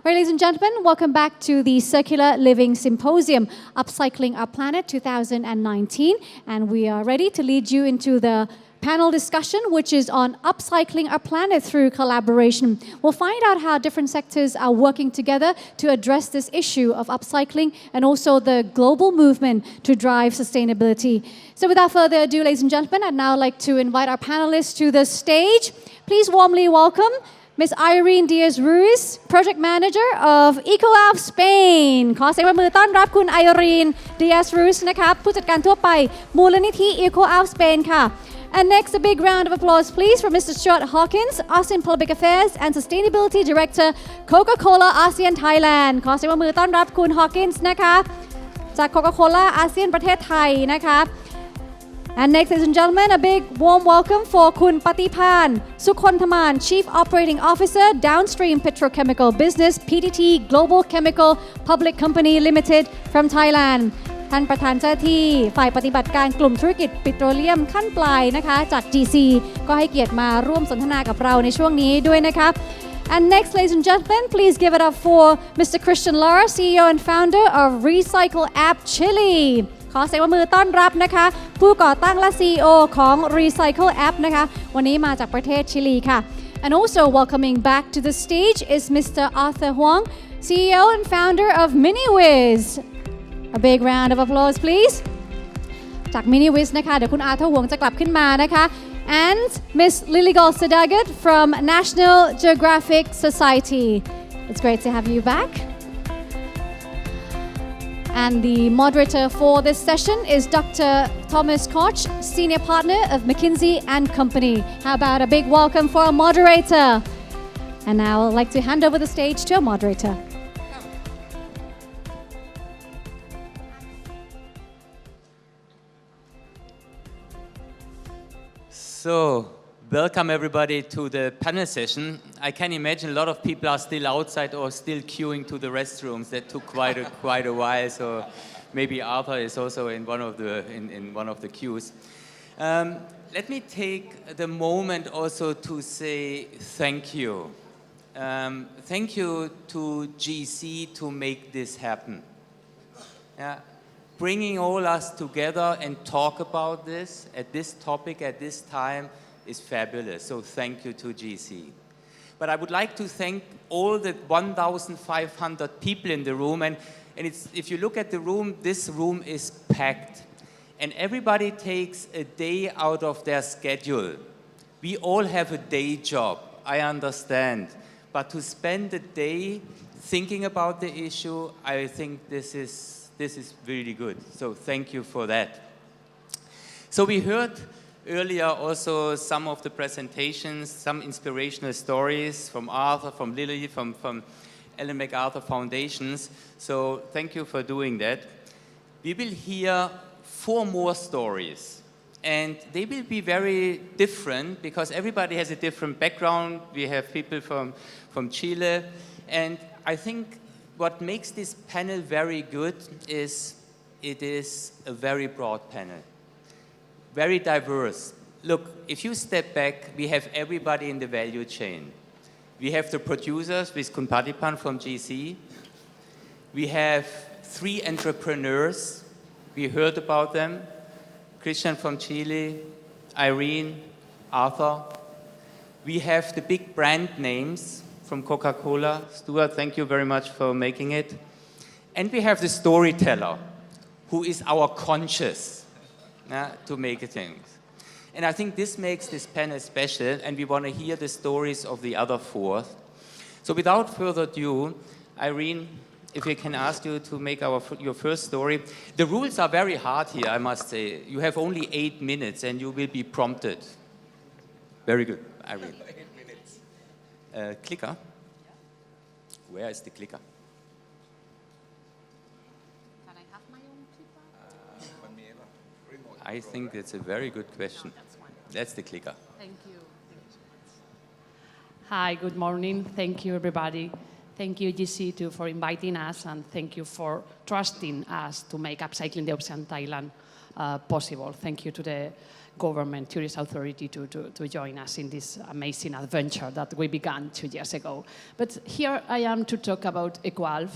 Ladies and gentlemen, welcome back to the Circular Living Symposium, Upcycling Our Planet 2019. And we are ready to lead you into the panel discussion, which is on upcycling our planet through collaboration. We'll find out how different sectors are working together to address this issue of upcycling and also the global movement to drive sustainability. So without further ado, ladies and gentlemen, I'd now like to invite our panelists to the stage. Please warmly welcome Ms. Irene Diaz-Ruiz, Project Manager of ECOALF Spain ขอเสียงปรบมือต้อนรับคุณ Irene Diaz-Ruiz นะครับผู้จัดการทั่วไปมูลนิธิ ECOALF Spain ค่ะ And next, a big round of applause, please, for Mr. Stuart Hawkins, ASEAN Public Affairs and Sustainability Director, Coca-Cola ASEAN Thailand ขอเสียงปรบมือต้อนรับคุณ Hawkins นะคะจาก Coca-Cola อาเซียนประเทศไทยนะคะ And next, ladies and gentlemen, a big warm welcome for Kun Patipan Sukhontaman, Chief Operating Officer, Downstream Petrochemical Business, PTT Global Chemical Public Company Limited from Thailand ท่านประธานเจ้าที่ฝ่ายปฏิบัติการกลุ่มธุรกิจปิโตรเลียมขั้นปลายนะคะจาก GC ก็ให้เกียรติมาร่วมสนทนากับเราในช่วงนี้ด้วยนะคะ And next, ladies and gentlemen, please give it up for Mr. Cristian Lara, CEO and founder of Recycle App Chileขอเสียงปรบมือต้อนรับนะคะผู้ก่อตั้งและ CEO ของ Recycle App นะคะวันนี้มาจากประเทศชิลีค่ะ And also welcoming back to the stage is Mr. Arthur Huang, CEO and founder of MiniWiz. A big round of applause, please. จาก MiniWiz นะคะเดี๋ยวคุณอาร์เธอร์หวงจะกลับขึ้นมานะคะ And Miss Liligal Sadagat from National Geographic Society. It's great to have you back.And the moderator for this session is Dr. Tomas Koch, Senior Partner of McKinsey & Company. How about a big welcome for our moderator? And now I'd like to hand over the stage to our moderator. So, welcome everybody to the panel session. I can imagine a lot of people are still outside or still queuing to the restrooms. That took quite a while. So maybe Arthur is also in one of the queues. Let me take the moment also to say thank you. Thank you to GC to make this happen. Bringing all us together and talk about this at this topic at this time is fabulous. So thank you to GC. But I would like to thank all the 1,500 people in the room. And if you look at the room, this room is packed. And everybody takes a day out of their schedule. We all have a day job, I understand. But to spend a day thinking about the issue, I think this is really good. So thank you for that. So we heard earlier also some of the presentations, some inspirational stories from Arthur, from Lily, from Ellen MacArthur Foundations. So thank you for doing that. We will hear 4 more stories. And they will be very different because everybody has a different background. We have people from Chile. And I think what makes this panel very good is it is a very broad panel. Very diverse. Look, if you step back, we have everybody in the value chain. We have the producers with Kun Patipan from GC. We have 3 entrepreneurs. We heard about them. Cristian from Chile, Irene, Arthur. We have the big brand names from Coca-Cola. Stuart, thank you very much for making it. And we have the storyteller, who is our conscious to make things. And I think this makes this panel special, and we want to hear the stories of the other 4. So without further ado, Irene, if we can ask you to make your first story. The rules are very hard here, I must say. You have only 8 minutes, and you will be prompted. Very good, Irene. 8 minutes. Clicker? Where is the clicker? Can I have my own clicker? I think it's a very good question. That's the clicker. Thank you. Thank you so much. Hi, good morning. Thank you, everybody. Thank you, GC, for inviting us, and thank you for trusting us to make Upcycling the Oceans Thailand possible. Thank you to the government tourist authority to join us in this amazing adventure that we began 2 years ago. But here I am to talk about ECOALF.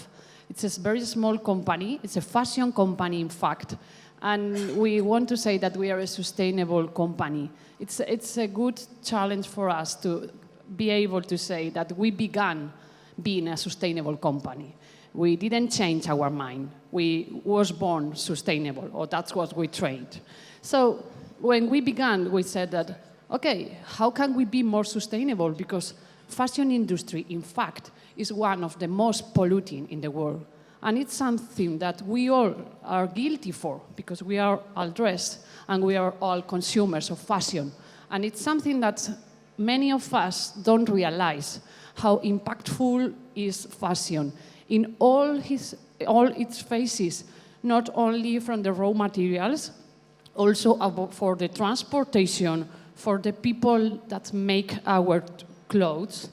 It's a very small company. It's a fashion company, in fact. And we want to say that we are a sustainable company. It's a good challenge for us to be able to say that we began being a sustainable company. We didn't change our mind. We was born sustainable, or that's what we trained. So when we began, we said that, okay, how can we be more sustainable? Because fashion industry, in fact, is one of the most polluting in the world. And it's something that we all are guilty for, because we are all dressed and we are all consumers of fashion. And it's something that many of us don't realize how impactful is fashion in all its phases, not only from the raw materials, also for the transportation, for the people that make our clothes,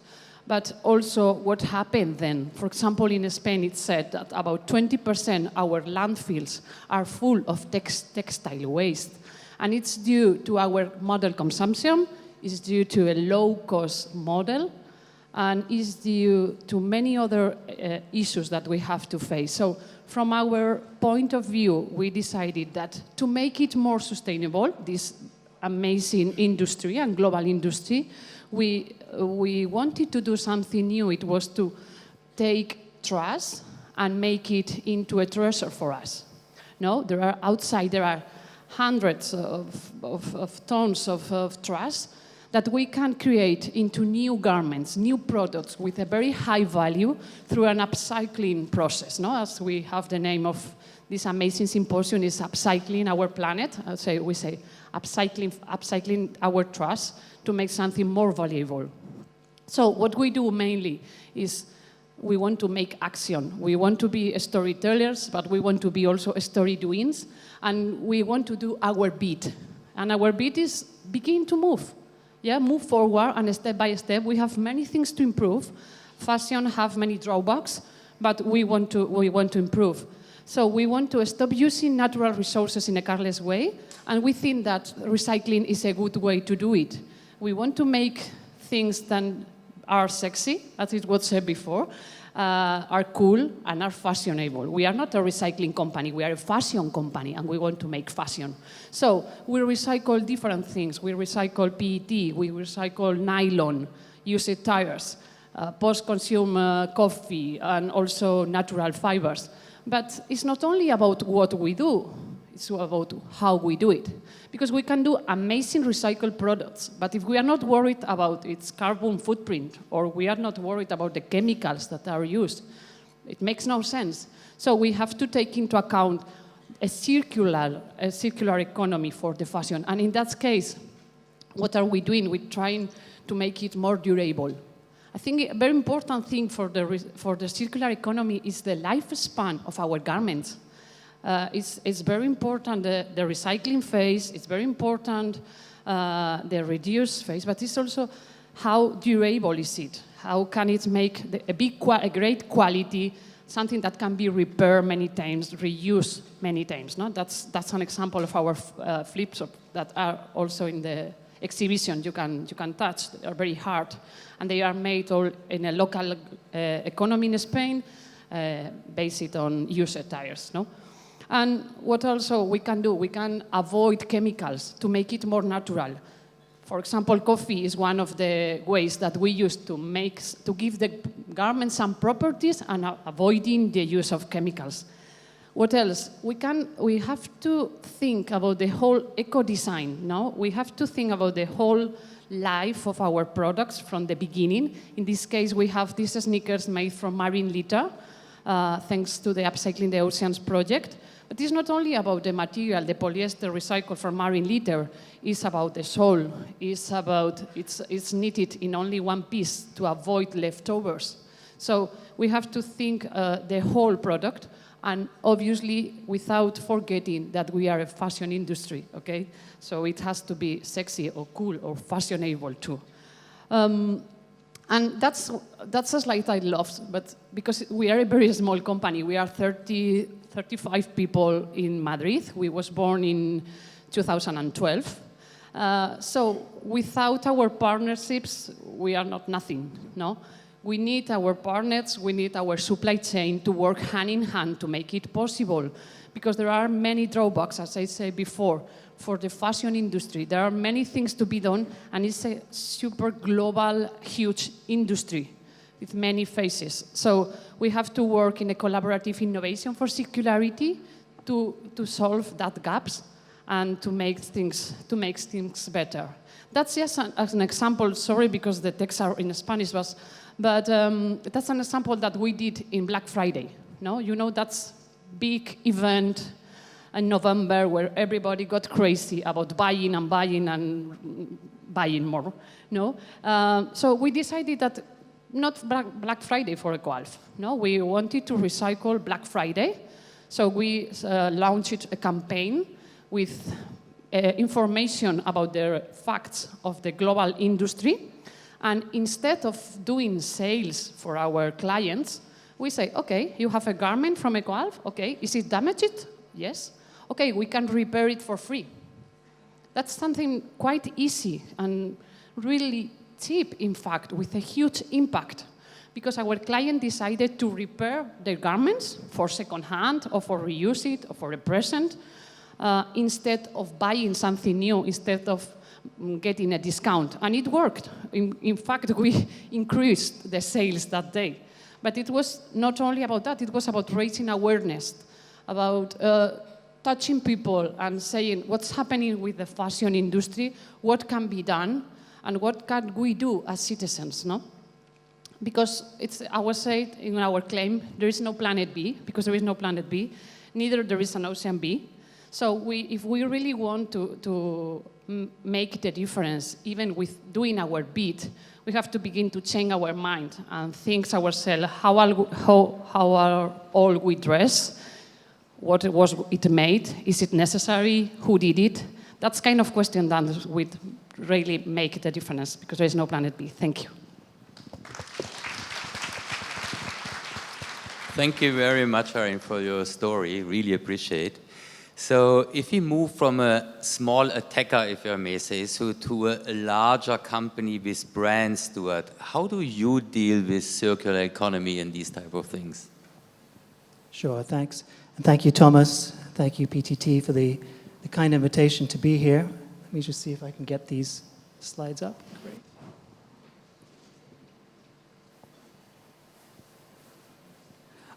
but also what happened then. For example, in Spain, it's said that about 20% our landfills are full of textile waste. And it's due to our model consumption, it's due to a low-cost model, and is due to many other issues that we have to face. So from our point of view, we decided that to make it more sustainable, this amazing industry and global industry, we wanted to do something new. It was to take trash and make it into a treasure for us. No, there are hundreds of tons of trash that we can create into new garments, new products with a very high value through an upcycling process. No? As we have the name of this amazing symposium is Upcycling Our Planet. We say upcycling our trash to make something more valuable. So what we do mainly is we want to make action. We want to be storytellers, but we want to be also story doings, and we want to do our bit. And our bit is begin to move. Yeah, move forward, and step by step, we have many things to improve. Fashion have many drawbacks, but we want to improve. So we want to stop using natural resources in a careless way, and we think that recycling is a good way to do it. We want to make things that are sexy, as it was said before, are cool, and are fashionable. We are not a recycling company, we are a fashion company, and we want to make fashion. So we recycle different things. We recycle PET, we recycle nylon, used tires, post-consumer coffee, and also natural fibers. But it's not only about what we do, it's about how we do it. Because we can do amazing recycled products, but if we are not worried about its carbon footprint, or we are not worried about the chemicals that are used, it makes no sense. So we have to take into account a circular economy for the fashion. And in that case, what are we doing? We're trying to make it more durable. I think a very important thing for the circular economy is the lifespan of our garments. It's very important, the recycling phase, it's very important, the reduce phase, but it's also how durable is it? How can it make a great quality, something that can be repaired many times, reused many times? No? That's an example of our flips that are also in the exhibition. You can touch, they are very hard, and they are made all in a local economy in Spain, based on used tires. No? And what also we can do, we can avoid chemicals to make it more natural. For example, coffee is one of the ways that we use to give the garment some properties and avoiding the use of chemicals. What else? We have to think about the whole eco-design, no? We have to think about the whole life of our products from the beginning. In this case, we have these sneakers made from marine litter, thanks to the Upcycling the Oceans project. But it's not only about the material, the polyester recycled from marine litter. It's about the sole. It's knitted in only one piece to avoid leftovers. So we have to think the whole product, and obviously without forgetting that we are a fashion industry, okay? So it has to be sexy or cool or fashionable too. And that's a slide I love, but because we are a very small company, we are 30 35 people in Madrid. We was born in 2012. So without our partnerships, we are not nothing, no? We need our partners, we need our supply chain to work hand in hand to make it possible, because there are many drawbacks, as I said before, for the fashion industry. There are many things to be done, and it's a super global, huge industry with many faces. So we have to work in a collaborative innovation for circularity to solve that gaps and to make things better. That's just as an example, sorry, because the texts are in Spanish, but that's an example that we did in Black Friday. No? You know, that's big event in November where everybody got crazy about buying and buying and buying more. No? So we decided that not Black Friday for ECOALF. No, we wanted to recycle Black Friday. So we launched a campaign with information about the facts of the global industry. And instead of doing sales for our clients, we say, okay, you have a garment from ECOALF. Okay, is it damaged? Yes. Okay, we can repair it for free. That's something quite easy and really cheap, in fact, with a huge impact, because our client decided to repair their garments for second hand or for reuse it or for a present instead of buying something new, instead of getting a discount. And it worked. In fact, we increased the sales that day. But it was not only about that, it was about raising awareness, about touching people and saying what's happening with the fashion industry, what can be done, and what can we do as citizens, no? Because it's, I was saying in our claim, there is no planet B, because there is no planet B, neither there is an ocean B. So if we really want to make the difference, even with doing our bit, we have to begin to change our mind and think ourselves, how are all we dress? What was it made? Is it necessary? Who did it? That's kind of question that would really make the difference, because there is no planet B. Thank you. Thank you very much, Irene, for your story. Really appreciate. So if we move from a small attacker, if I may say so, to a larger company with brands, Stuart, how do you deal with circular economy and these type of things? Sure, thanks. And thank you, Thomas. Thank you, PTT, for the kind invitation to be here. Let me just see if I can get these slides up. Great.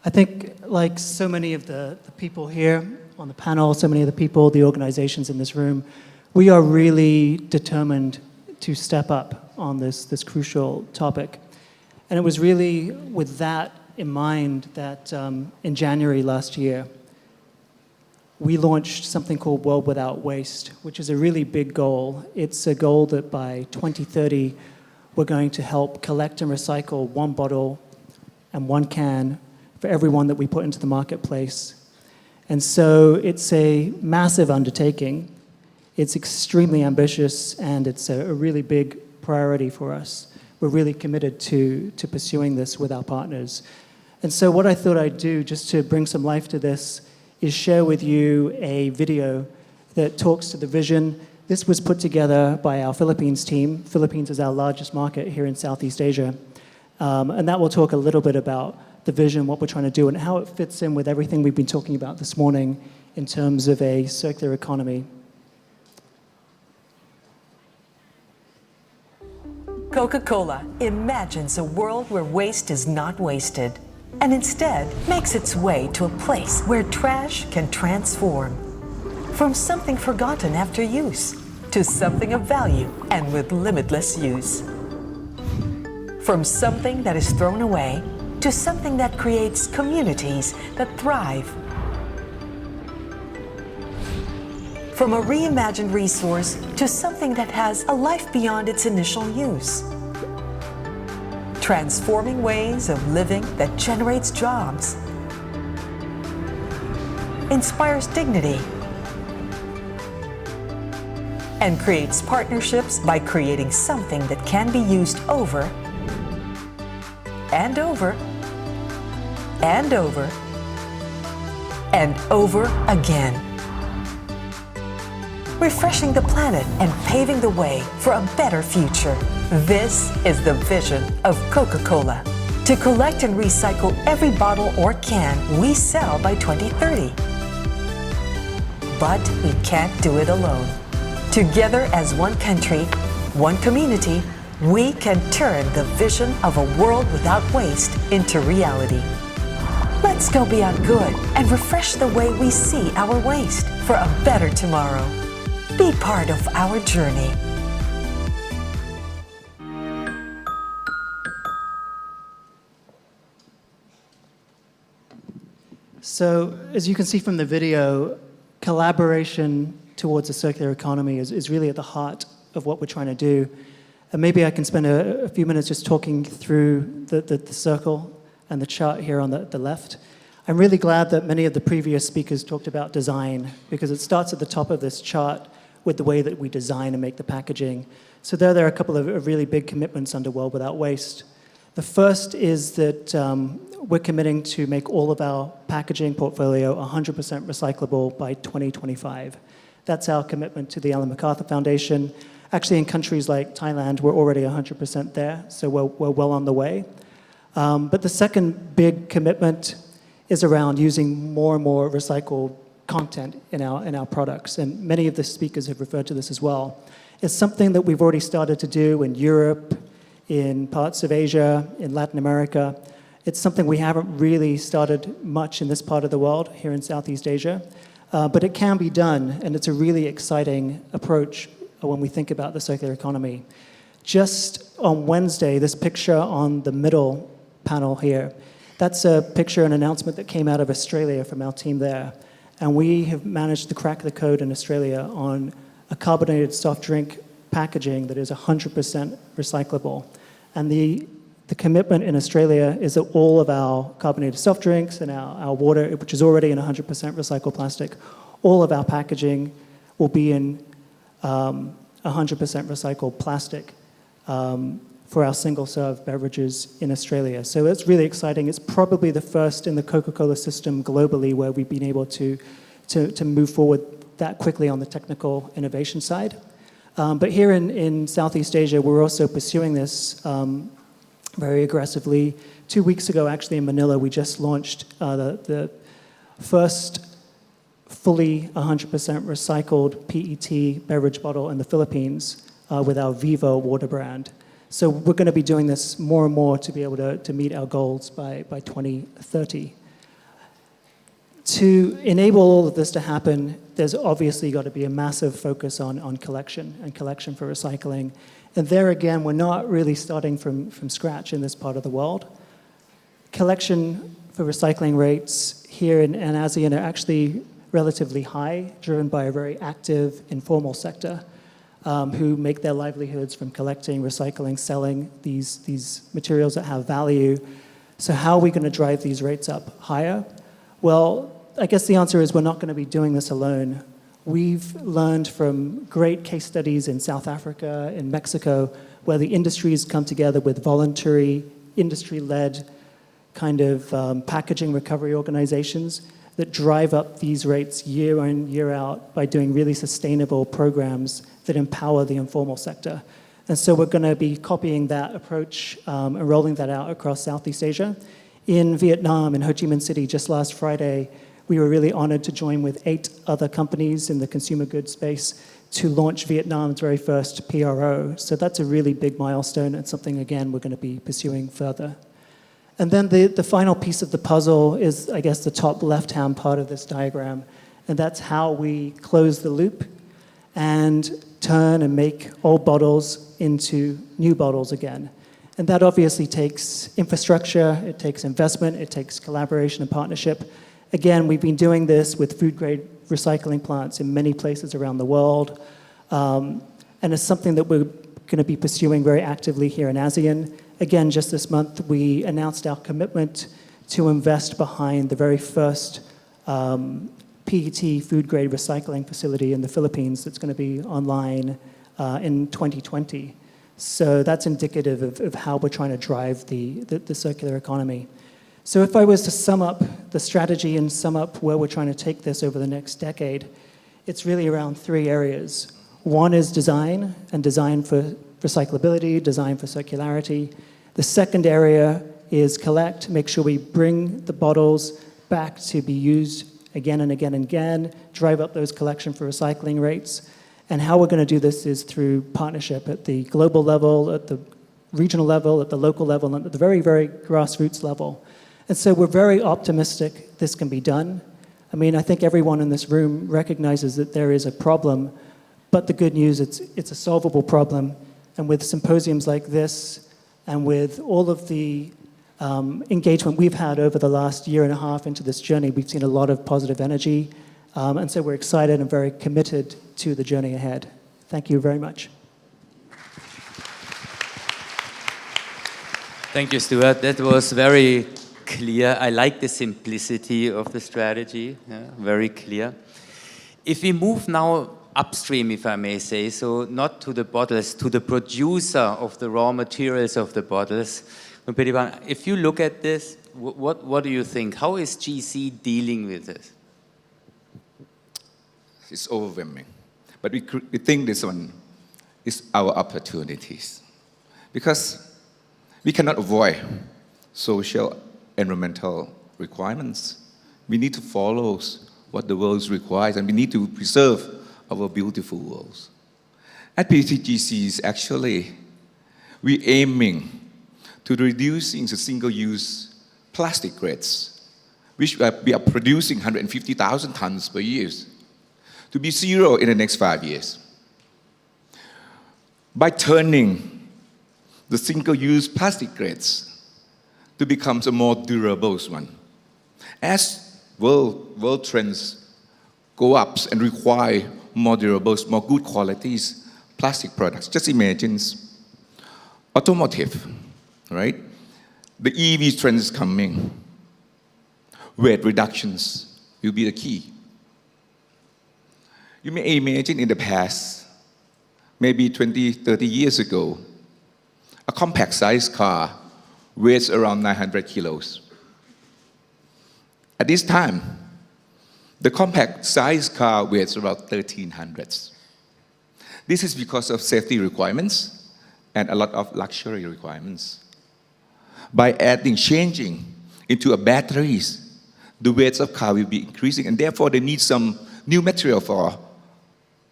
I think, like so many of the people here on the panel, so many of the people, the organizations in this room, we are really determined to step up on this crucial topic. And it was really with that in mind that in January last year, we launched something called World Without Waste, which is a really big goal. It's a goal that by 2030, we're going to help collect and recycle 1 bottle and 1 can for everyone that we put into the marketplace. And so it's a massive undertaking. It's extremely ambitious, and it's a really big priority for us. We're really committed to pursuing this with our partners. And so what I thought I'd do, just to bring some life to this, is share with you a video that talks to the vision. This was put together by our Philippines team. Philippines is our largest market here in Southeast Asia. And that will talk a little bit about the vision, what we're trying to do, and how it fits in with everything we've been talking about this morning in terms of a circular economy. Coca-Cola imagines a world where waste is not wasted, and instead makes its way to a place where trash can transform. From something forgotten after use, to something of value and with limitless use. From something that is thrown away, to something that creates communities that thrive. From a reimagined resource to something that has a life beyond its initial use. Transforming ways of living that generates jobs, inspires dignity, and creates partnerships by creating something that can be used over and over and over and over again. Refreshing the planet and paving the way for a better future. This is the vision of Coca-Cola. To collect and recycle every bottle or can we sell by 2030. But we can't do it alone. Together as one country, one community, we can turn the vision of a world without waste into reality. Let's go beyond good and refresh the way we see our waste for a better tomorrow. Be part of our journey. So, as you can see from the video, collaboration towards a circular economy is really at the heart of what we're trying to do. And maybe I can spend a few minutes just talking through the circle and the chart here on the left. I'm really glad that many of the previous speakers talked about design, because it starts at the top of this chart with the way that we design and make the packaging. So there are a couple of really big commitments under World Without Waste. The first is that we're committing to make all of our packaging portfolio 100% recyclable by 2025. That's our commitment to the Ellen MacArthur Foundation. Actually, in countries like Thailand, we're already 100% there, so we're well on the way. But the second big commitment is around using more and more recycled content in our products, and many of the speakers have referred to this as well. It's something that we've already started to do in Europe, in parts of Asia, in Latin America. It's something we haven't really started much in this part of the world, here in Southeast Asia, but it can be done, and it's a really exciting approach when we think about the circular economy. Just on Wednesday, this picture on the middle panel here, that's a picture, an announcement that came out of Australia from our team there. And we have managed to crack the code in Australia on a carbonated soft drink packaging that is 100% recyclable. And the commitment in Australia is that all of our carbonated soft drinks and our water, which is already in 100% recycled plastic, all of our packaging will be in 100% recycled plastic for our single-serve beverages in Australia. So it's really exciting. It's probably the first in the Coca-Cola system globally where we've been able to move forward that quickly on the technical innovation side. But here in Southeast Asia, we're also pursuing this very aggressively. 2 weeks ago, actually, in Manila, we just launched the first fully 100% recycled PET beverage bottle in the Philippines with our Vivo water brand. So we're going to be doing this more and more to be able to meet our goals by 2030. To enable all of this to happen, there's obviously got to be a massive focus on collection and collection for recycling. And there again, we're not really starting from scratch in this part of the world. Collection for recycling rates here in ASEAN are actually relatively high, driven by a very active informal sector who make their livelihoods from collecting, recycling, selling these materials that have value. So how are we going to drive these rates up higher? Well, I guess the answer is we're not going to be doing this alone. We've learned from great case studies in South Africa, in Mexico, where the industries come together with voluntary, industry-led kind of packaging recovery organizations that drive up these rates year in, year out by doing really sustainable programs that empower the informal sector. And so we're going to be copying that approach and rolling that out across Southeast Asia. In Vietnam, in Ho Chi Minh City, just last Friday, we were really honored to join with 8 other companies in the consumer goods space to launch Vietnam's very first PRO. So that's a really big milestone and something, again, we're going to be pursuing further. And then the final piece of the puzzle is, I guess, the top left-hand part of this diagram, and that's how we close the loop and turn and make old bottles into new bottles again. And that obviously takes infrastructure, it takes investment, it takes collaboration and partnership. Again, we've been doing this with food-grade recycling plants in many places around the world, and it's something that we're going to be pursuing very actively here in ASEAN. Again, just this month, we announced our commitment to invest behind the very first PET food-grade recycling facility in the Philippines that's going to be online in 2020. So that's indicative of how we're trying to drive the circular economy. So if I was to sum up the strategy and sum up where we're trying to take this over the next decade, it's really around 3 areas. One is design, and design for recyclability, design for circularity. The second area is collect, make sure we bring the bottles back to be used again and again and again, drive up those collection for recycling rates. And how we're going to do this is through partnership at the global level, at the regional level, at the local level, and at the very, very grassroots level. And so we're very optimistic this can be done. I mean, I think everyone in this room recognizes that there is a problem, but the good news, it's a solvable problem. And with symposiums like this, and with all of the engagement we've had over the last year and a half into this journey, we've seen a lot of positive energy. And so we're excited and very committed to the journey ahead. Thank you very much. Thank you, Stuart. That was very clear. I like the simplicity of the strategy, very clear. If we move now upstream, if I may say, so not to the bottles, to the producer of the raw materials of the bottles. If you look at this, what do you think? How is GC dealing with this? It's overwhelming. But we think this one is our opportunities. Because we cannot avoid social, environmental requirements. We need to follow what the world requires, and we need to preserve our beautiful worlds. At PTGC, actually, we're aiming to reducing the single-use plastic grades, which we are producing 150,000 tons per year, to be zero in the next 5 years. By turning the single-use plastic grades to become a more durable one. As world trends go up and require more durable, more good qualities plastic products. Just imagine automotive, right? The EV trend is coming. Weight reductions will be the key. You may imagine in the past, maybe 20, 30 years ago, a compact size car weighs around 900 kilos. At this time, the compact size car weighs about 1,300. This is because of safety requirements and a lot of luxury requirements. By changing into batteries, the weights of car will be increasing, and therefore they need some new material for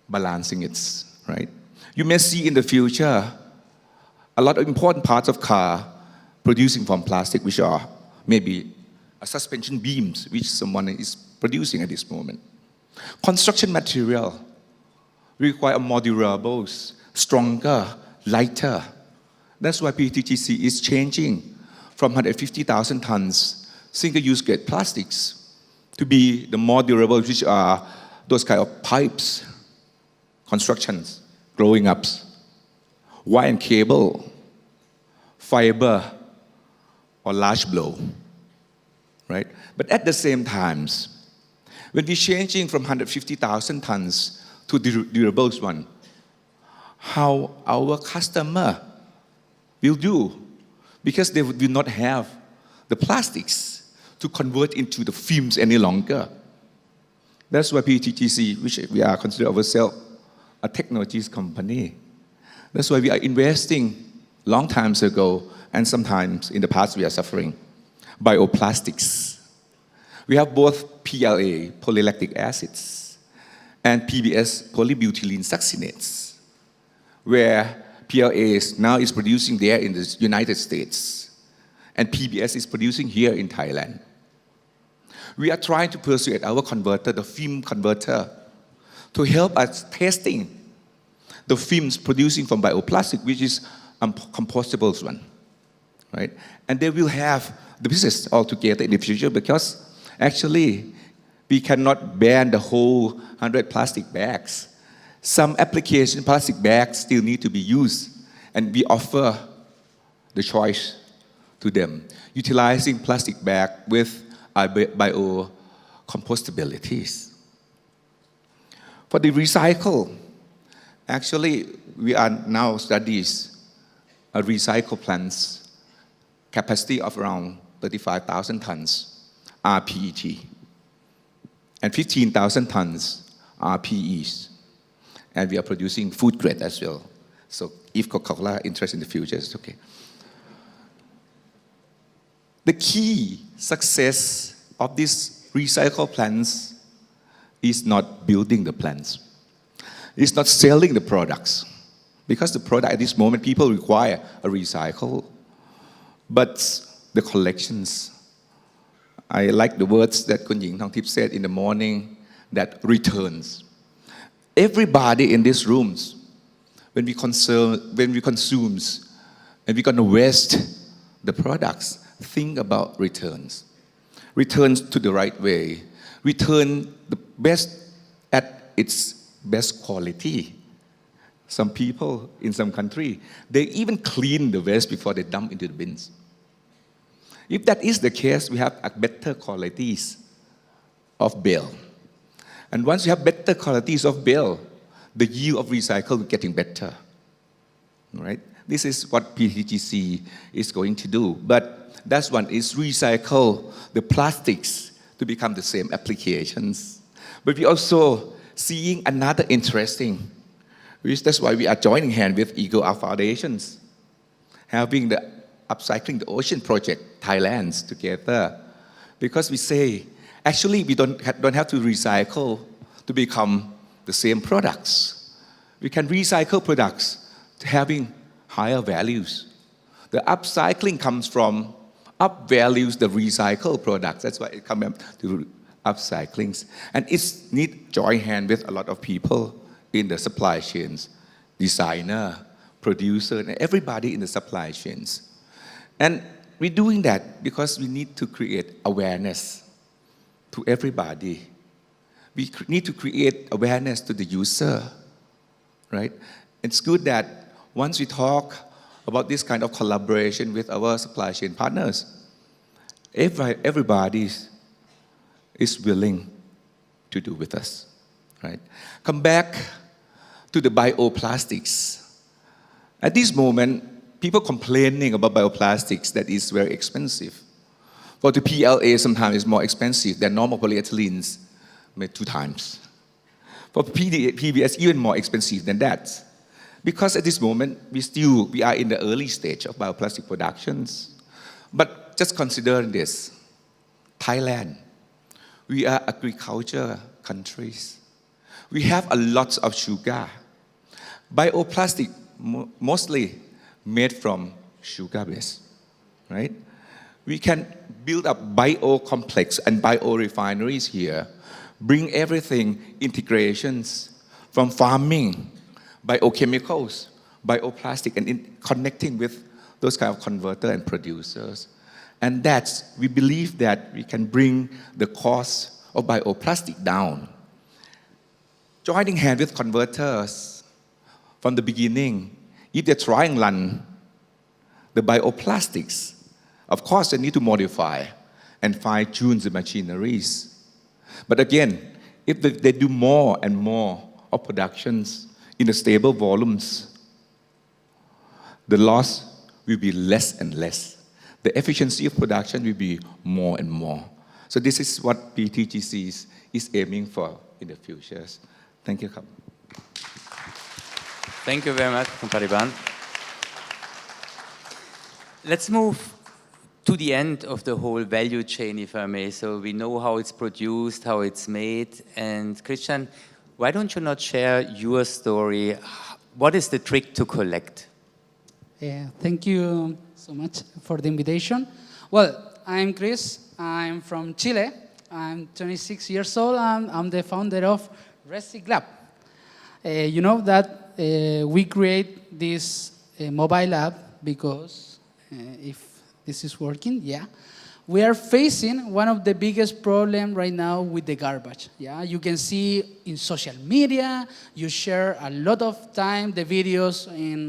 balancing it, right? You may see in the future a lot of important parts of car producing from plastic, which are maybe suspension beams, which someone is producing at this moment. Construction material require more durable, stronger, lighter. That's why PTGC is changing from 150,000 tons single-use grade plastics to be the more durable, which are those kind of pipes, constructions, growing ups, wire and cable, fiber, or large blow, right? But at the same time, when we're changing from 150,000 tons to durable one, how our customer will do, because they will not have the plastics to convert into the films any longer. That's why PTGC, which we are considered ourselves a technologies company. That's why we are investing long times ago, and sometimes in the past we are suffering bioplastics. We have both PLA, polylactic acids, and PBS, polybutylene succinates, where PLA now is producing there in the United States, and PBS is producing here in Thailand. We are trying to persuade our converter, the film converter, to help us testing the films producing from bioplastic, which is compostable one, right? And they will have the business altogether in the future, because actually we cannot ban the whole 100 plastic bags. Some application plastic bags still need to be used, and we offer the choice to them, utilizing plastic bag with biocompostabilities. For the recycle, actually we are now studies a recycle plant's capacity of around 35,000 tons are PET, and 15,000 tons are PEs. And we are producing food grade as well. So if Coca-Cola is interested in the future, it's okay. The key success of these recycle plants is not building the plants. It's not selling the products. Because the product at this moment, people require a recycle. But the collections, I like the words that Kun Ying Thongtip said in the morning, that returns. Everybody in these rooms, when we consume, and we're going to waste the products, think about returns. Returns to the right way. Return the best at its best quality. Some people in some country, they even clean the waste before they dump into the bins. If that is the case, we have a better qualities of bale. And once you have better qualities of bale, the yield of recycle is getting better. Right? This is what PTGC is going to do. But that one is recycle the plastics to become the same applications. But we also seeing another interesting, which that's why we are joining hands with ECOALF Foundations, having the Upcycling the Ocean project, Thailand, together. Because we say, actually, we don't have to recycle to become the same products. We can recycle products to having higher values. The upcycling comes from up values the recycled products. That's why it comes to upcycling. And it's need join hand with a lot of people in the supply chains, designer, producer, and everybody in the supply chains. And we're doing that because we need to create awareness to everybody. We need to create awareness to the user, right? It's good that once we talk about this kind of collaboration with our supply chain partners, everybody is willing to do with us, right? Come back to the bioplastics. At this moment, people complaining about bioplastics that is very expensive. For the PLA, sometimes it's more expensive than normal polyethylenes, maybe 2 times. For PBS, even more expensive than that. Because at this moment, we are in the early stage of bioplastic productions. But just consider this. Thailand, we are agriculture countries. We have a lot of sugar. Bioplastic, mostly made from sugar base, right? We can build up bio-complex and bio-refineries here, bring everything, integrations from farming, biochemicals, bioplastic, and connecting with those kind of converter and producers. And we believe that we can bring the cost of bioplastic down. Joining hands with converters from the beginning, if they're trying to run the bioplastics, of course they need to modify and fine-tune the machineries. But again, if they do more and more of productions in the stable volumes, the loss will be less and less. The efficiency of production will be more and more. So this is what PTGC is aiming for in the future. Thank you. Thank you very much, Pariban. Let's move to the end of the whole value chain, if I may. So we know how it's produced, how it's made. And Cristian, why don't you not share your story? What is the trick to collect? Yeah, thank you so much for the invitation. Well, I'm Chris. I'm from Chile. I'm 26 years old, and I'm the founder of Recyclab. You know that we create this mobile app because if this is working, yeah. We are facing one of the biggest problems right now with the garbage. Yeah, you can see in social media, you share a lot of time the videos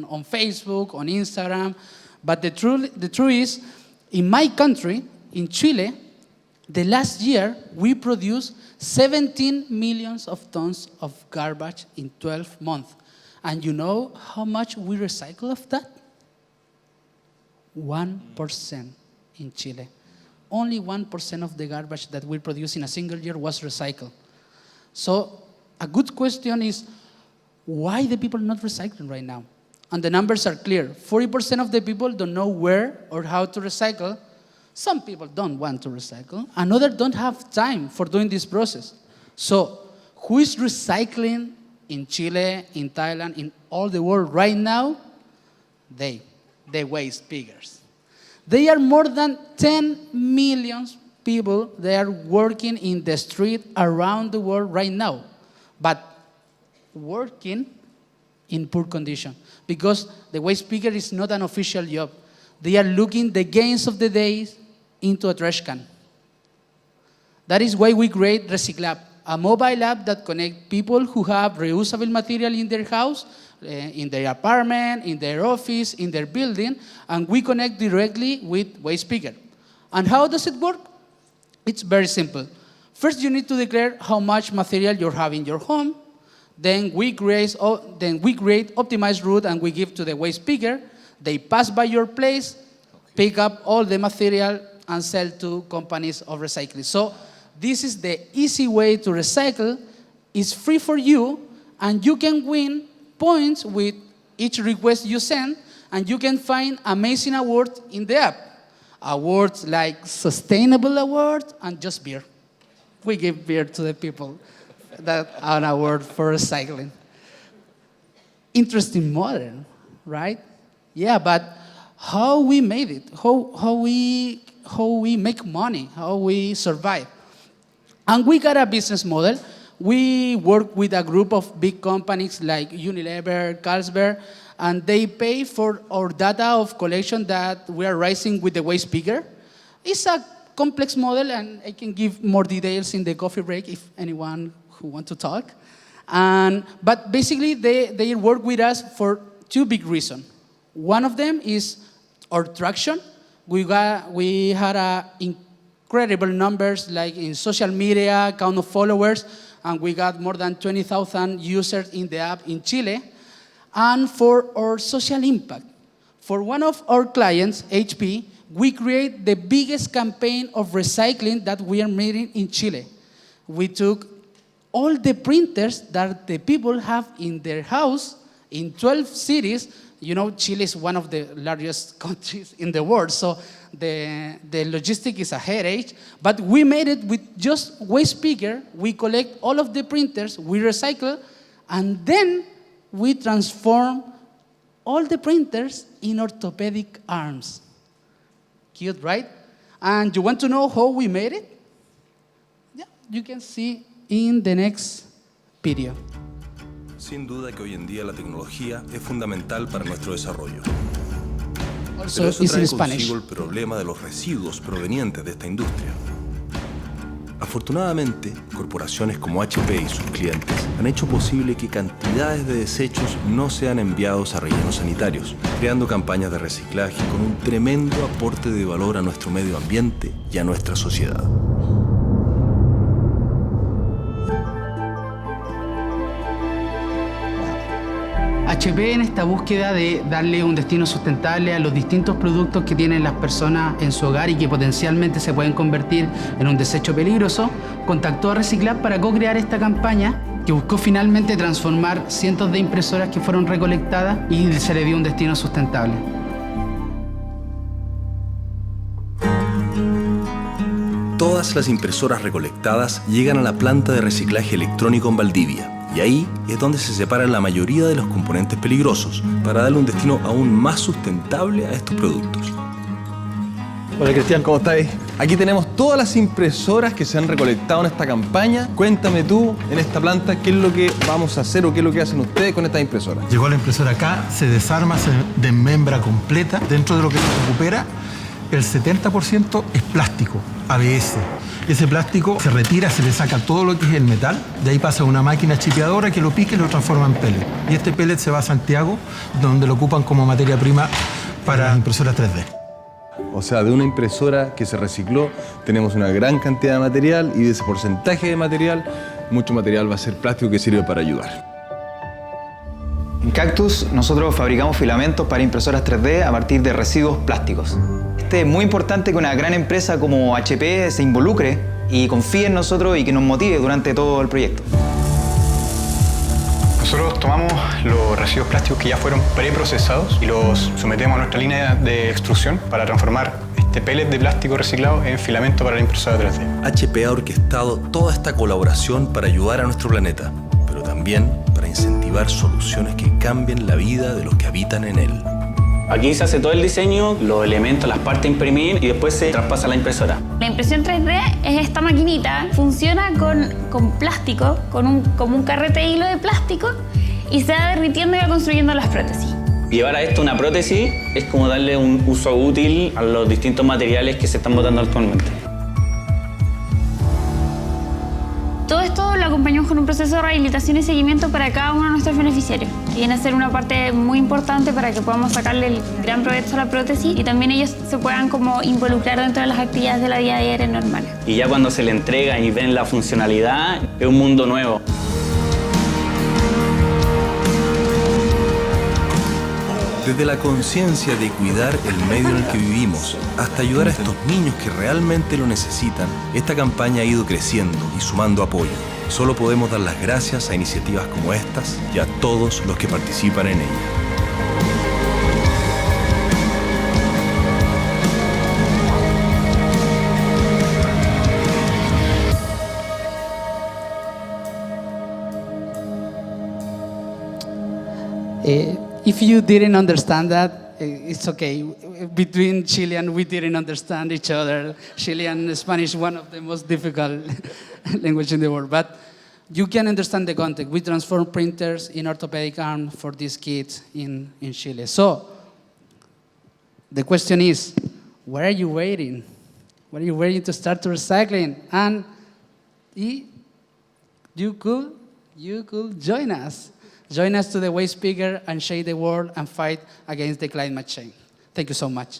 on Facebook, on Instagram. But the truth is, in my country, in Chile, the last year we produced 17 million of tons of garbage in 12 months. And you know how much we recycle of that? 1% in Chile. only 1% of the garbage that we produce in a single year was recycled. So a good question is, why the people not recycling right now? And the numbers are clear. 40% of the people don't know where or how to recycle. Some people don't want to recycle, and others don't have time for doing this process. So who is recycling in Chile, in Thailand, in all the world right now? The waste pickers. They are more than 10 million people. They are working in the street around the world right now, but working in poor condition, because the waste picker is not an official job. They are looking the gains of the day into a trash can. That is why we create RecyClub, a mobile app that connects people who have reusable material in their house, in their apartment, in their office, in their building, and we connect directly with waste picker. And how does it work? It's very simple. First, you need to declare how much material you have in your home. Then we create optimized route and we give to the waste picker. They pass by your place, pick up all the material, and sell to companies of recycling. So this is the easy way to recycle. It's free for you, and you can win points with each request you send, and you can find amazing awards in the app. Awards like Sustainable Award and just beer. We give beer to the people that are an award for recycling. Interesting model, right? Yeah, but how we made it, how we make money, how we survive. And we got a business model. We work with a group of big companies like Unilever, Carlsberg, and they pay for our data of collection that we are raising with the waste picker. It's a complex model, and I can give more details in the coffee break if anyone who want to talk. But basically, they work with us for two big reasons. One of them is our traction. We had incredible numbers, like in social media, count of followers, and we got more than 20,000 users in the app in Chile. And for our social impact, for one of our clients, HP, we create the biggest campaign of recycling that we are making in Chile. We took all the printers that the people have in their house in 12 cities. You know, Chile is one of the largest countries in the world, so the logistic is a headache. But we made it with just waste picker. We collect all of the printers, we recycle, and then we transform all the printers in orthopedic arms. Cute, right? And you want to know how we made it? Yeah, you can see in the next video. Sin duda que hoy en día la tecnología es fundamental para nuestro desarrollo. Also, Pero eso it's trae in Spanish. consigo el problema de los residuos provenientes de esta industria. Afortunadamente, corporaciones como HP y sus clientes han hecho posible que cantidades de desechos no sean enviados a rellenos sanitarios, creando campañas de reciclaje con un tremendo aporte de valor a nuestro medio ambiente y a nuestra sociedad. HP, en esta búsqueda de darle un destino sustentable a los distintos productos que tienen las personas en su hogar y que potencialmente se pueden convertir en un desecho peligroso, contactó a RecyClub para co-crear esta campaña que buscó finalmente transformar cientos de impresoras que fueron recolectadas y se le dio un destino sustentable. Todas las impresoras recolectadas llegan a la planta de reciclaje electrónico en Valdivia. Y ahí es donde se separan la mayoría de los componentes peligrosos para darle un destino aún más sustentable a estos productos. Hola Cristian, ¿cómo estáis? Aquí tenemos todas las impresoras que se han recolectado en esta campaña. Cuéntame tú, en esta planta, qué es lo que vamos a hacer o qué es lo que hacen ustedes con estas impresoras. Llegó la impresora acá, se desarma, se desmembra completa. Dentro de lo que se recupera, el 70% es plástico, ABS. Ese plástico se retira, se le saca todo lo que es el metal, de ahí pasa a una máquina chipeadora que lo pica y lo transforma en pellet. Y este pellet se va a Santiago, donde lo ocupan como materia prima para las impresoras 3D. O sea, de una impresora que se recicló, tenemos una gran cantidad de material y de ese porcentaje de material, mucho material va a ser plástico que sirve para ayudar. En Cactus nosotros fabricamos filamentos para impresoras 3D a partir de residuos plásticos. Es muy importante que una gran empresa como HP se involucre y confíe en nosotros y que nos motive durante todo el proyecto. Nosotros tomamos los residuos plásticos que ya fueron preprocesados y los sometemos a nuestra línea de extrusión para transformar este pellet de plástico reciclado en filamento para la impresora 3D. HP ha orquestado toda esta colaboración para ayudar a nuestro planeta, pero también para incentivar soluciones que cambien la vida de los que habitan en él. Aquí se hace todo el diseño, los elementos, las partes a imprimir y después se traspasa a la impresora. La impresión 3D es esta maquinita, funciona con plástico, como un carrete de hilo de plástico y se va derritiendo y va construyendo las prótesis. Llevar a esto una prótesis es como darle un uso útil a los distintos materiales que se están botando actualmente. Todo esto lo acompañamos con un proceso de rehabilitación y seguimiento para cada uno de nuestros beneficiarios, que viene a ser una parte muy importante para que podamos sacarle el gran provecho a la prótesis y también ellos se puedan como involucrar dentro de las actividades de la vida diaria normales. Y ya cuando se le entrega y ven la funcionalidad, es un mundo nuevo. Desde la conciencia de cuidar el medio en el que vivimos hasta ayudar a estos niños que realmente lo necesitan, esta campaña ha ido creciendo y sumando apoyo. Solo podemos dar las gracias a iniciativas como estas y a todos los que participan en ella. If you didn't understand that, it's okay. Between Chilean, we didn't understand each other. Chilean and Spanish, one of the most difficult languages in the world. But you can understand the context. We transform printers in orthopedic arms for these kids in Chile. So, the question is, where are you waiting? What are you waiting to start to recycling? And you could join us. Join us to the waste picker and shake the world and fight against the climate change. Thank you so much.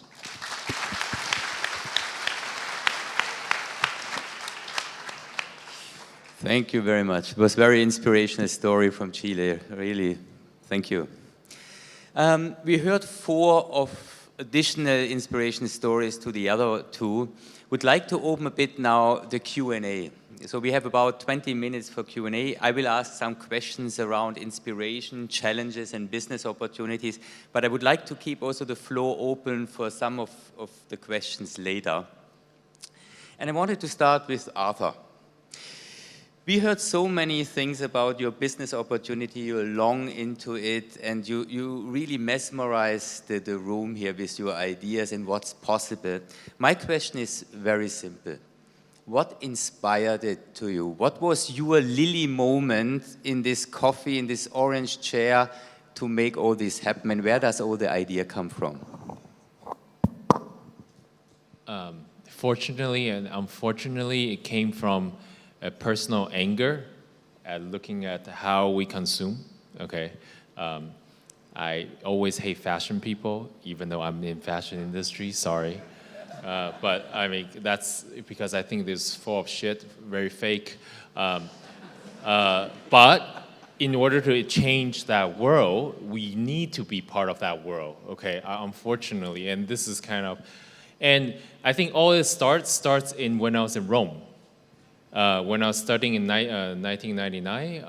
Thank you very much. It was a very inspirational story from Chile, really. Thank you. We heard 4 of additional inspirational stories to the other 2. Would like to open a bit now the Q&A. So we have about 20 minutes for Q&A. I will ask some questions around inspiration, challenges, and business opportunities, but I would like to keep also the floor open for some of the questions later. And I wanted to start with Arthur. We heard so many things about your business opportunity, you're long into it, and you really mesmerized the room here with your ideas and what's possible. My question is very simple. What inspired it to you? What was your Lily moment in this coffee, in this orange chair to make all this happen? And where does all the idea come from? Fortunately and unfortunately, it came from a personal anger at looking at how we consume. Okay, I always hate fashion people, even though I'm in fashion industry. Sorry. But I mean, that's because I think this is full of shit, very fake. But in order to change that world, we need to be part of that world, okay? Unfortunately, and this is kind of, and I think all this starts in when I was in Rome. When I was studying in 1999,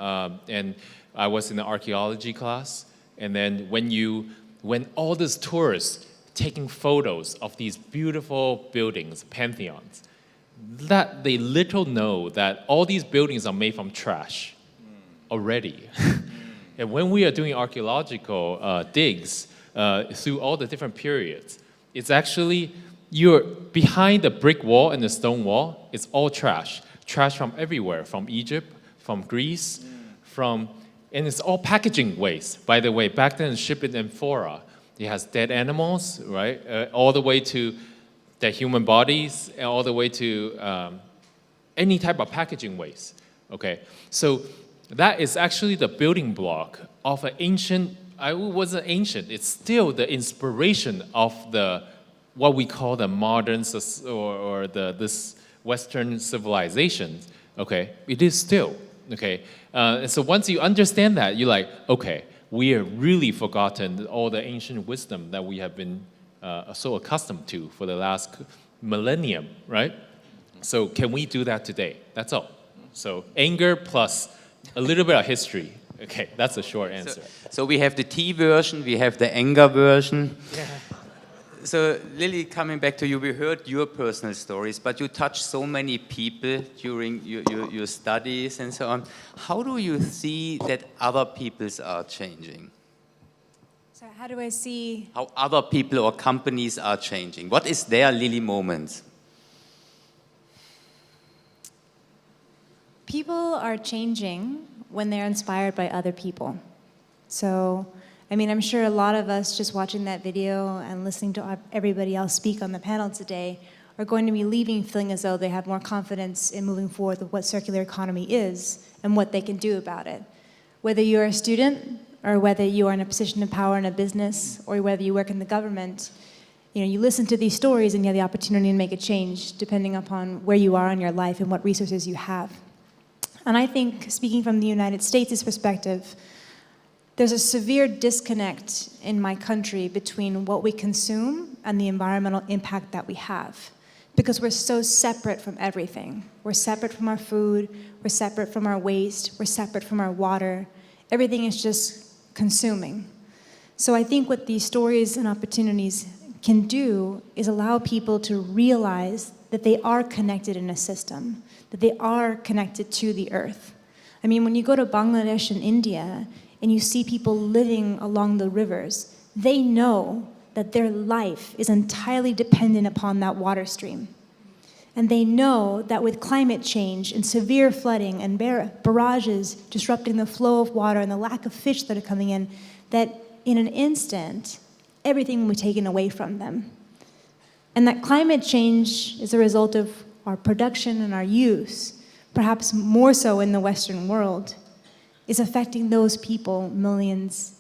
and I was in the archaeology class, and then when all these tourists taking photos of these beautiful buildings, pantheons, that they little know that all these buildings are made from trash already. And when we are doing archaeological digs through all the different periods, it's actually, you're behind the brick wall and the stone wall, it's all trash. Trash from everywhere, from Egypt, from Greece, and it's all packaging waste. By the way, back then, ship in amphora. It has dead animals, right? All the way to the human bodies, and all the way to any type of packaging waste. Okay, so that is actually the building block of an ancient. It wasn't ancient. It's still the inspiration of what we call the modern or this Western civilization. Okay, it is still okay. And so once you understand that, you're like, okay, we have really forgotten all the ancient wisdom that we have been so accustomed to for the last millennium, right? So can we do that today? That's all. So anger plus a little bit of history. Okay, that's a short answer. So we have the tea version, we have the anger version. Yeah. So Lily, coming back to you, we heard your personal stories, but you touched so many people during your studies and so on. How do you see that other peoples are changing? So how do I see? How other people or companies are changing? What is their Lily moment? People are changing when they're inspired by other people. So, I mean, I'm sure a lot of us just watching that video and listening to everybody else speak on the panel today are going to be leaving feeling as though they have more confidence in moving forward with what circular economy is and what they can do about it. Whether you're a student or whether you are in a position of power in a business or whether you work in the government, you listen to these stories and you have the opportunity to make a change depending upon where you are in your life and what resources you have. And I think, speaking from the United States' perspective, there's a severe disconnect in my country between what we consume and the environmental impact that we have, because we're so separate from everything. We're separate from our food, we're separate from our waste, we're separate from our water. Everything is just consuming. So I think what these stories and opportunities can do is allow people to realize that they are connected in a system, that they are connected to the earth. I mean, when you go to Bangladesh and India and you see people living along the rivers, they know that their life is entirely dependent upon that water stream. And they know that with climate change and severe flooding and barrages disrupting the flow of water and the lack of fish that are coming in, that in an instant, everything will be taken away from them. And that climate change is a result of our production and our use, perhaps more so in the Western world, is affecting those people, millions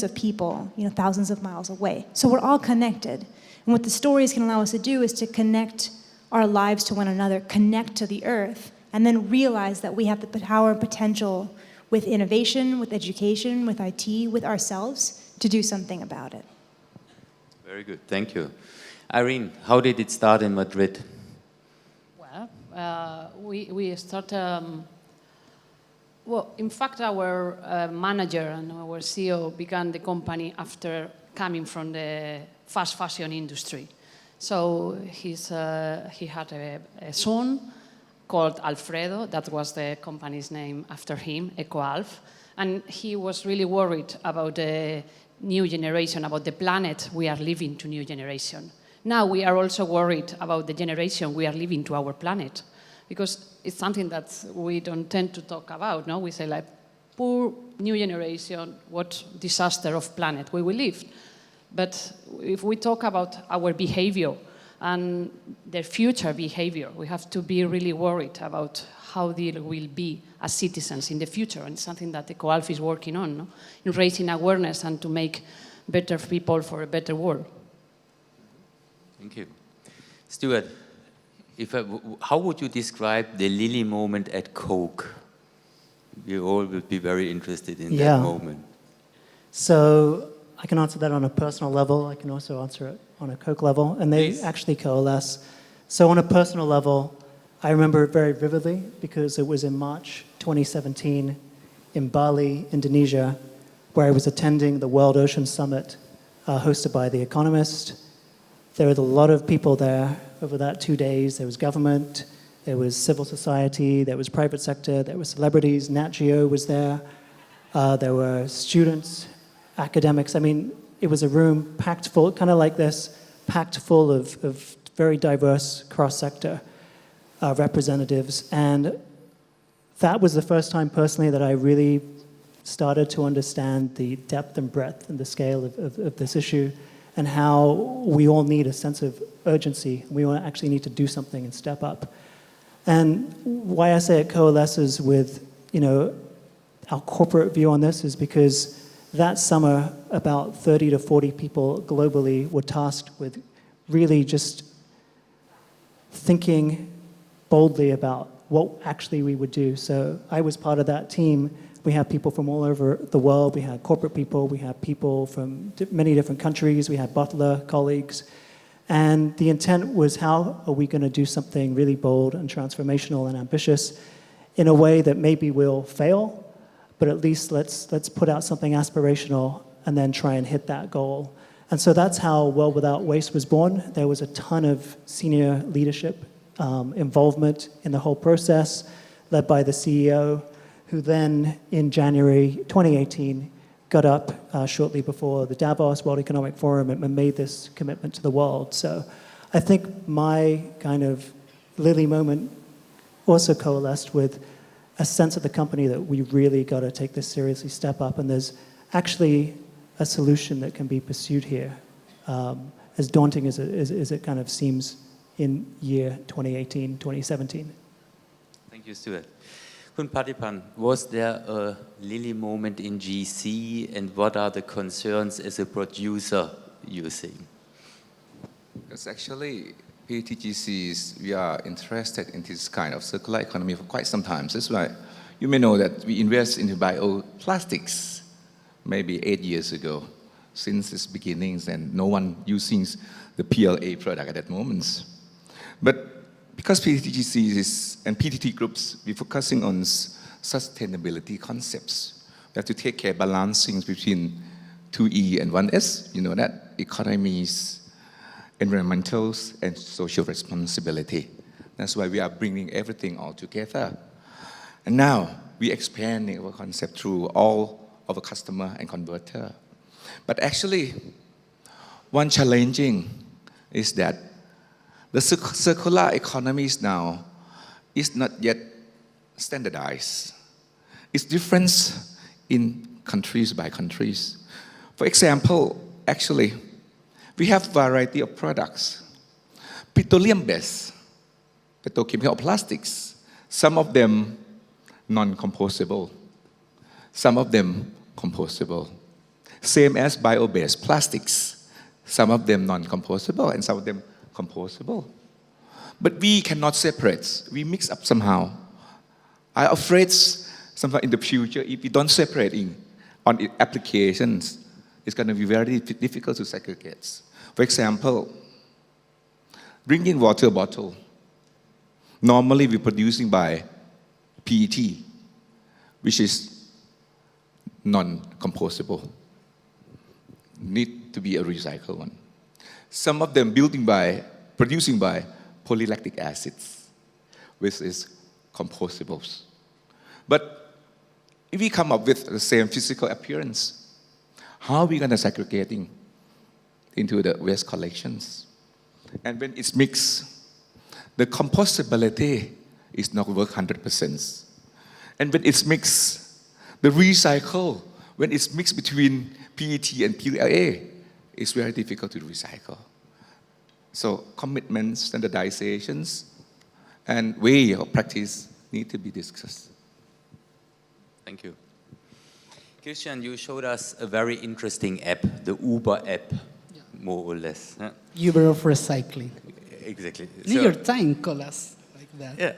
of people, thousands of miles away. So we're all connected. And what the stories can allow us to do is to connect our lives to one another, connect to the earth, and then realize that we have the power and potential with innovation, with education, with IT, with ourselves, to do something about it. Very good, thank you. Irene, how did it start in Madrid? Well, we started, well, in fact, our manager and our CEO began the company after coming from the fast fashion industry. So he had a son called Alfredo, that was the company's name after him, ECOALF, and he was really worried about the new generation, about the planet we are leaving to new generation. Now we are also worried about the generation we are leaving to our planet, because it's something that we don't tend to talk about, no? We say like, poor new generation, what disaster of planet we will live. But if we talk about our behavior and their future behavior, we have to be really worried about how they will be as citizens in the future, and it's something that ECOALF is working on, no? In raising awareness and to make better people for a better world. Thank you. Stuart, how would you describe the Lily moment at Coke? We all would be very interested in that moment. So I can answer that on a personal level. I can also answer it on a Coke level, and they actually coalesce. So on a personal level, I remember it very vividly because it was in March 2017 in Bali, Indonesia, where I was attending the World Ocean Summit hosted by The Economist. There were a lot of people there over that 2 days. There was government, there was civil society, there was private sector, there were celebrities, Nat Geo was there, there were students, academics. I mean, it was a room packed full, kind of like this, packed full of very diverse cross-sector representatives. And that was the first time personally that I really started to understand the depth and breadth and the scale of this issue, and how we all need a sense of urgency. We all actually need to do something and step up. And why I say it coalesces with, our corporate view on this is because that summer, about 30 to 40 people globally were tasked with really just thinking boldly about what actually we would do. So I was part of that team We have people from all over the world. We had corporate people. We had people from many different countries. We had bottler colleagues. And the intent was, how are we going to do something really bold and transformational and ambitious in a way that maybe will fail, but at least let's put out something aspirational and then try and hit that goal. And so that's how World Without Waste was born. There was a ton of senior leadership involvement in the whole process, led by the CEO, who then in January 2018 got up shortly before the Davos World Economic Forum and made this commitment to the world. So I think my kind of Lily moment also coalesced with a sense of the company that we really got to take this seriously, step up, and there's actually a solution that can be pursued here, as daunting as it kind of seems in year 2018, 2017. Thank you, Stuart. Kun Patipan, was there a Lily moment in GC, and what are the concerns as a producer you see? Because actually, PTGCs, we are interested in this kind of circular economy for quite some time. That's why you may know that we invest into bioplastics maybe 8 years ago, since its beginnings, and no one using the PLA product at that moment. But because PTGCs and PTT groups, we're focusing on sustainability concepts. We have to take care of balancing between 2E and 1S, you know that, economies, environmental and social responsibility. That's why we are bringing everything all together. And now we're expanding our concept through all of our customer and converter. But actually, one challenging is that the circular economies now is not yet standardized. It's different in countries by countries. For example, actually, we have a variety of products. Petroleum-based, petrochemical plastics, some of them non-compostable, some of them compostable. Same as bio-based plastics, some of them non-compostable and some of them compostable. But we cannot separate, we mix up somehow. I'm afraid somehow in the future, if we don't separate on applications, it's going to be very difficult to segregate. For example, drinking water bottle. Normally we're producing by PET, which is non-compostable. Need to be a recycled one. Some of them producing by polylactic acids, which is compostables. But if we come up with the same physical appearance, how are we going to segregating into the waste collections? And when it's mixed, the compostability is not work 100%. And when it's mixed, the recycle, when it's mixed between PET and PLA, it's very difficult to recycle. So commitments, standardizations, and way of practice need to be discussed. Thank you. Cristian, you showed us a very interesting app, the Uber app, more or less. Huh? Uber of recycling. Exactly. New York Times call us like that. Yeah.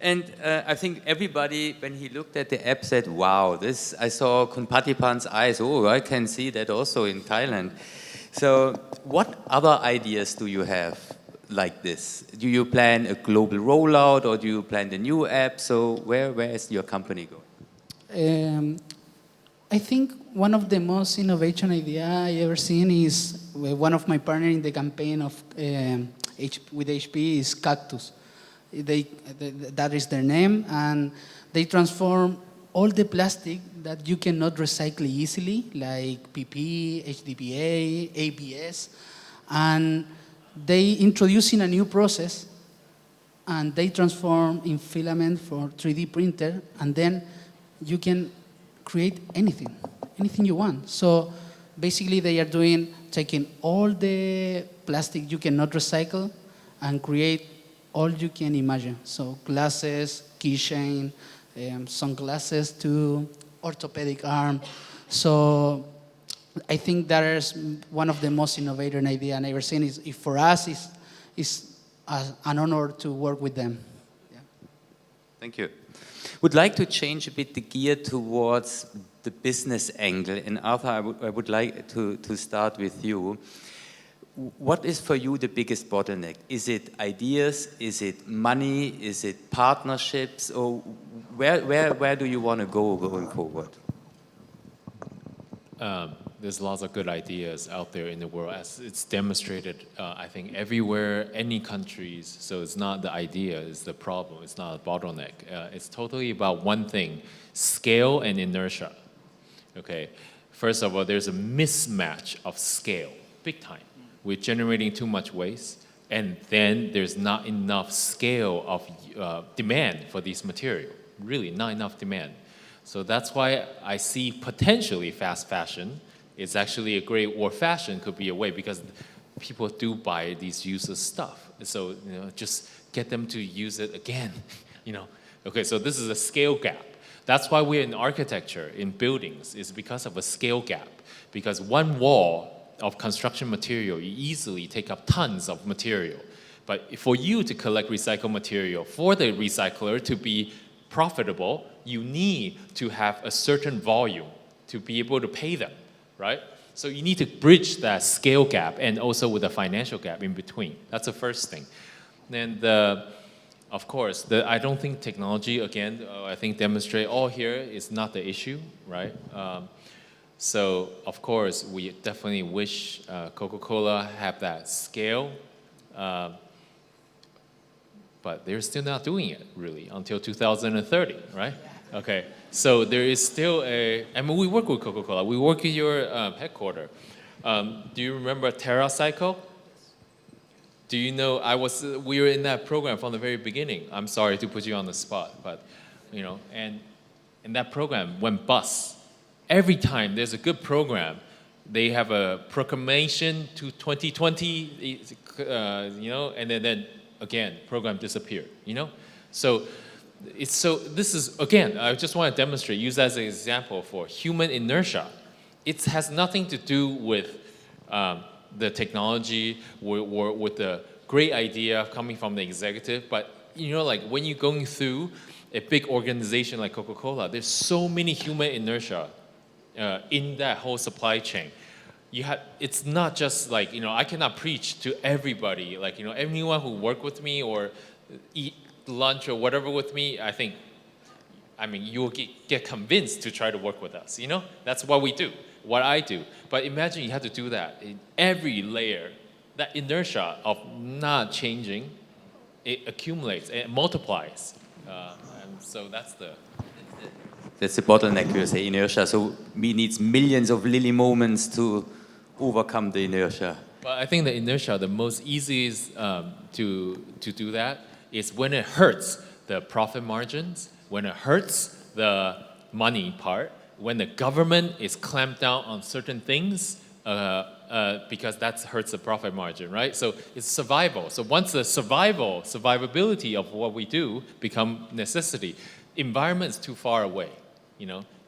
And I think everybody, when he looked at the app, said, wow, this, I saw Kun Patipan's eyes, oh, I can see that also in Thailand. So what other ideas do you have like this? Do you plan a global rollout, or do you plan the new app? So where is your company going? I think one of the most innovation idea I ever seen is one of my partners in the campaign of with HP is Cactus. That is their name, and they transform all the plastic that you cannot recycle easily, like PP, HDPE, ABS, and they introducing a new process, and they transform in filament for 3D printer, and then you can create anything you want. So basically they are taking all the plastic you cannot recycle and create all you can imagine. So glasses, keychain, sunglasses too, orthopedic arm. So I think that is one of the most innovative ideas I've ever seen. For us, it's an honor to work with them. Yeah. Thank you. Would like to change a bit the gear towards the business angle. And Arthur, I would like to start with you. What is for you the biggest bottleneck? Is it ideas? Is it money? Is it partnerships? Or where do you want to go going forward? There's lots of good ideas out there in the world, as it's demonstrated, I think, everywhere, any countries. So it's not the idea, it's the problem. It's not a bottleneck. It's totally about one thing, scale and inertia. Okay, first of all, there's a mismatch of scale, big time. We're generating too much waste, and then there's not enough scale of demand for these materials. Really, not enough demand. So that's why I see potentially fast fashion is actually a great, or fashion could be a way, because people do buy these useless stuff. So, just get them to use it again, Okay, so this is a scale gap. That's why we're in architecture, in buildings, is because of a scale gap. Because one wall of construction material, you easily take up tons of material. But for you to collect recycled material, for the recycler to be profitable, you need to have a certain volume to be able to pay them, right? So you need to bridge that scale gap and also with a financial gap in between. That's the first thing. Then of course, I don't think technology, again, I think demonstrate all here is not the issue, right? So of course, we definitely wish Coca-Cola have that scale, but they're still not doing it, really, until 2030, right? Okay, so there is still we work with Coca-Cola. We work in your headquarters. Do you remember TerraCycle? Do you know, we were in that program from the very beginning. I'm sorry to put you on the spot, but, and that program went bust. Every time there's a good program, they have a proclamation to 2020, and then again, program disappeared, So this is, again, I just want to demonstrate, use as an example for human inertia. It has nothing to do with the technology or with the great idea coming from the executive, but like when you're going through a big organization like Coca-Cola, there's so many human inertia in that whole supply chain. It's not just like, I cannot preach to everybody, like, anyone who work with me or eat lunch or whatever with me, you'll get convinced to try to work with us, That's what we do, what I do. But imagine you have to do that in every layer. That inertia of not changing, it accumulates, it multiplies. And so that's the bottleneck, you say, inertia. So we need millions of Lily moments to overcome the inertia. Well, I think the inertia, the most easiest to do that is when it hurts the profit margins, when it hurts the money part, when the government is clamped down on certain things, because that hurts the profit margin, right? So it's survival. So once the survivability of what we do become necessity, environment is too far away,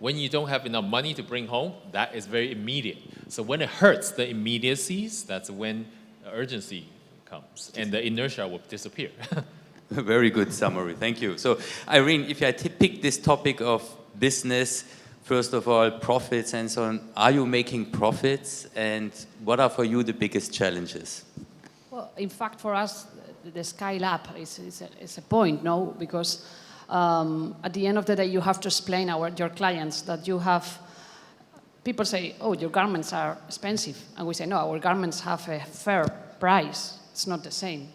When you don't have enough money to bring home, that is very immediate. So when it hurts the immediacies, that's when urgency comes, and the inertia will disappear. Very good summary, thank you. So Irene, if I pick this topic of business, first of all, profits and so on, are you making profits, and what are for you the biggest challenges? Well, in fact, for us, the scale up is a point, no? Because at the end of the day, you have to explain your clients that you have, people say, oh, your garments are expensive. And we say, no, our garments have a fair price. It's not the same.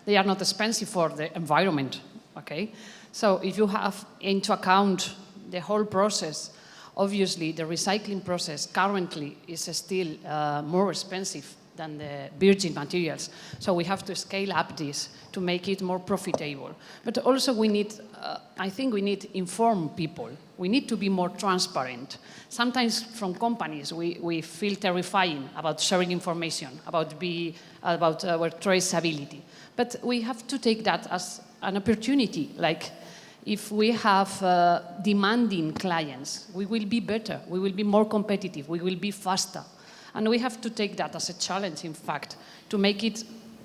They are not expensive for the environment, okay? So if you have into account the whole process, obviously the recycling process currently is still more expensive than the virgin materials. So we have to scale up this to make it more profitable. But also we need, I think we need to inform people. We need to be more transparent. Sometimes from companies, we feel terrifying about sharing information, about our traceability. But we have to take that as an opportunity. Like, if we have demanding clients, we will be better, we will be more competitive, we will be faster. And we have to take that as a challenge, in fact, to make it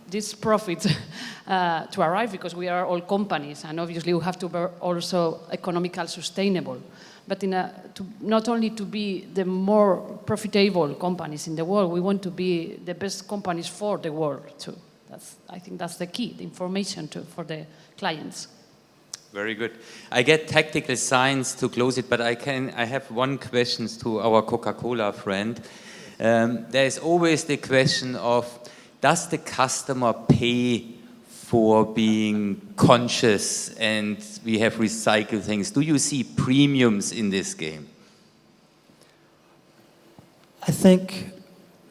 this profit to arrive, because we are all companies, and obviously we have to be also economical sustainable. But not only to be the more profitable companies in the world, we want to be the best companies for the world too. I think that's the key, the information for the clients. Very good. I get tactical signs to close it, but I have one question to our Coca-Cola friend. There is always the question of, does the customer pay for being conscious and we have recycled things? Do you see premiums in this game? I think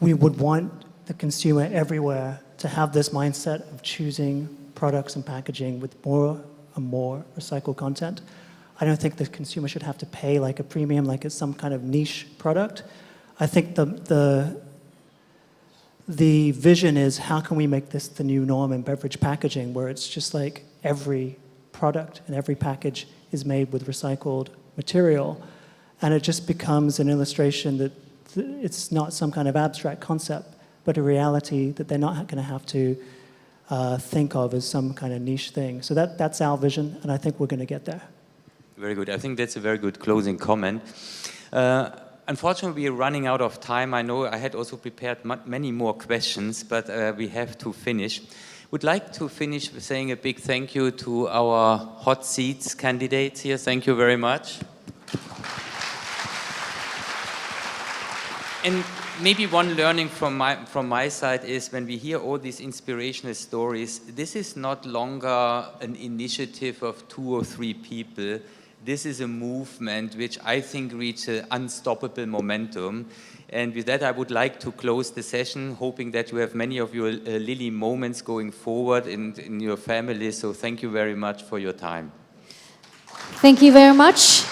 we would want the consumer everywhere to have this mindset of choosing products and packaging with more and more recycled content. I don't think the consumer should have to pay like a premium, like it's some kind of niche product. I think the vision is, how can we make this the new norm in beverage packaging, where it's just like every product and every package is made with recycled material, and it just becomes an illustration that it's not some kind of abstract concept, but a reality that they're not going to have to think of as some kind of niche thing. So that's our vision, and I think we're going to get there. Very good. I think that's a very good closing comment. Unfortunately, we are running out of time. I know I had also prepared many more questions, but we have to finish. Would like to finish with saying a big thank you to our hot seats candidates here. Thank you very much. And maybe one learning from my side is, when we hear all these inspirational stories, this is not longer an initiative of 2 or 3 people. This is a movement which I think reaches an unstoppable momentum. And with that, I would like to close the session, hoping that you have many of your Lily moments going forward in your families. So thank you very much for your time. Thank you very much.